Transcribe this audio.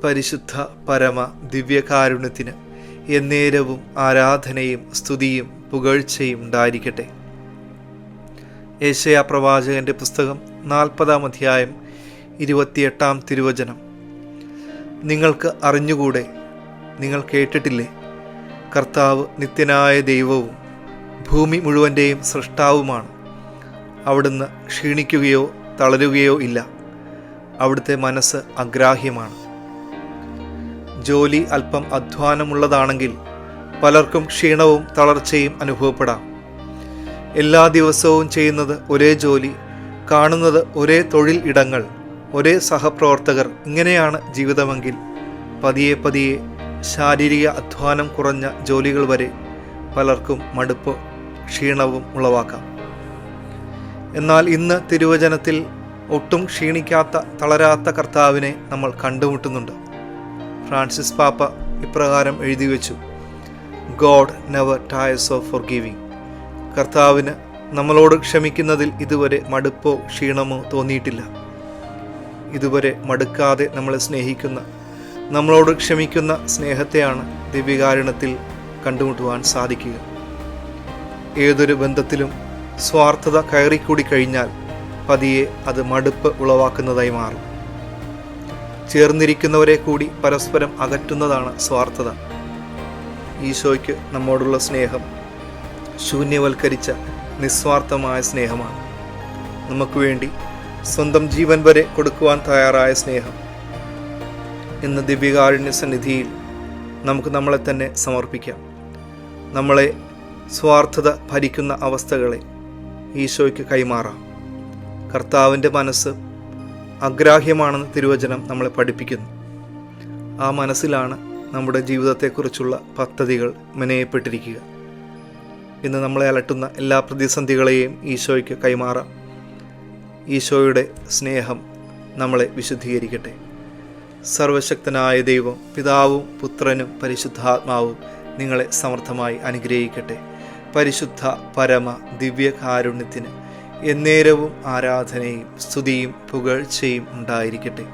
പരിശുദ്ധ പരമ ദിവ്യകാരുണ്യത്തിന് എന്നേരവും ആരാധനയും സ്തുതിയും പുകഴ്ചയും ഉണ്ടായിരിക്കട്ടെ. യെശയ്യാ പ്രവാചകന്റെ പുസ്തകം 40-ാം അധ്യായം 28-ാം തിരുവചനം. നിങ്ങൾക്ക് അറിഞ്ഞുകൂടെ, നിങ്ങൾ കേട്ടിട്ടില്ലേ? കർത്താവ് നിത്യനായ ദൈവവും ഭൂമി മുഴുവൻ്റെയും സൃഷ്ടാവുമാണ്. അവിടുന്ന് ക്ഷീണിക്കുകയോ തളരുകയോ ഇല്ല. അവിടുത്തെ മനസ്സ് അഗ്രാഹ്യമാണ്. ജോലി അല്പം അധ്വാനമുള്ളതാണെങ്കിൽ പലർക്കും ക്ഷീണവും തളർച്ചയും അനുഭവപ്പെടാം. എല്ലാ ദിവസവും ചെയ്യുന്നത് ഒരേ ജോലി, കാണുന്നത് ഒരേ തൊഴിൽ ഇടങ്ങൾ, ഒരേ സഹപ്രവർത്തകർ, ഇങ്ങനെയാണ് ജീവിതമെങ്കിൽ പതിയെ പതിയെ ശാരീരിക അധ്വാനം കുറഞ്ഞ ജോലികൾ വരെ പലർക്കും മടുപ്പ്, ക്ഷീണവും ഉളവാക്കാം. എന്നാൽ ഇന്ന് തിരുവചനത്തിൽ ഒട്ടും ക്ഷീണിക്കാത്ത, തളരാത്ത കർത്താവിനെ നമ്മൾ കണ്ടുമുട്ടുന്നുണ്ട്. ഫ്രാൻസിസ് പാപ്പ ഇപ്രകാരം എഴുതി വച്ചു: ഗോഡ് നെവർ ടയർസ് ഓഫ് ഫോർഗിവിങ്. കർത്താവിന് നമ്മളോട് ക്ഷമിക്കുന്നതിൽ ഇതുവരെ മടുപ്പോ ക്ഷീണമോ തോന്നിയിട്ടില്ല. ഇതുവരെ മടുക്കാതെ നമ്മളെ സ്നേഹിക്കുന്ന, നമ്മളോട് ക്ഷമിക്കുന്ന സ്നേഹത്തെയാണ് ദിവ്യകാരുണ്യത്തിൽ കണ്ടുമുട്ടുവാൻ സാധിക്കുക. ഏതൊരു ബന്ധത്തിലും സ്വാർത്ഥത കയറിക്കൂടി കഴിഞ്ഞാൽ പതിയെ അത് മടുപ്പ് ഉളവാക്കുന്നതായി മാറും. ചേർന്നിരിക്കുന്നവരെ കൂടി പരസ്പരം അകറ്റുന്നതാണ് സ്വാർത്ഥത. ഈശോയ്ക്ക് നമ്മോടുള്ള സ്നേഹം ശൂന്യവൽക്കരിച്ച നിസ്വാർത്ഥമായ സ്നേഹമാണ്. നമുക്ക് വേണ്ടി സ്വന്തം ജീവൻ വരെ കൊടുക്കുവാൻ തയ്യാറായ സ്നേഹം. ഇന്ന് ദിവ്യകാരുണ്യ സന്നിധിയിൽ നമുക്ക് നമ്മളെ തന്നെ സമർപ്പിക്കാം. നമ്മളെ സ്വാർത്ഥത ഭരിക്കുന്ന അവസ്ഥകളെ ഈശോയ്ക്ക് കൈമാറാം. കർത്താവിൻ്റെ മനസ്സ് അഗ്രാഹ്യമാണെന്ന് തിരുവചനം നമ്മളെ പഠിപ്പിക്കുന്നു. ആ മനസ്സിലാണ് നമ്മുടെ ജീവിതത്തെക്കുറിച്ചുള്ള പദ്ധതികൾ മെനയപ്പെട്ടിരിക്കുക. ഇന്ന് നമ്മളെ അലട്ടുന്ന എല്ലാ പ്രതിസന്ധികളെയും ഈശോയ്ക്ക് കൈമാറാം. ഈശോയുടെ സ്നേഹം നമ്മളെ വിശുദ്ധീകരിക്കട്ടെ. സർവശക്തനായ ദൈവം, പിതാവും പുത്രനും പരിശുദ്ധാത്മാവും നിങ്ങളെ സമർത്ഥമായി അനുഗ്രഹിക്കട്ടെ. പരിശുദ്ധ പരമ ദിവ്യകാരുണ്യത്തിന് എന്നേരവും ആരാധനയും സ്തുതിയും പുകഴ്ചയും ഉണ്ടായിരിക്കട്ടെ.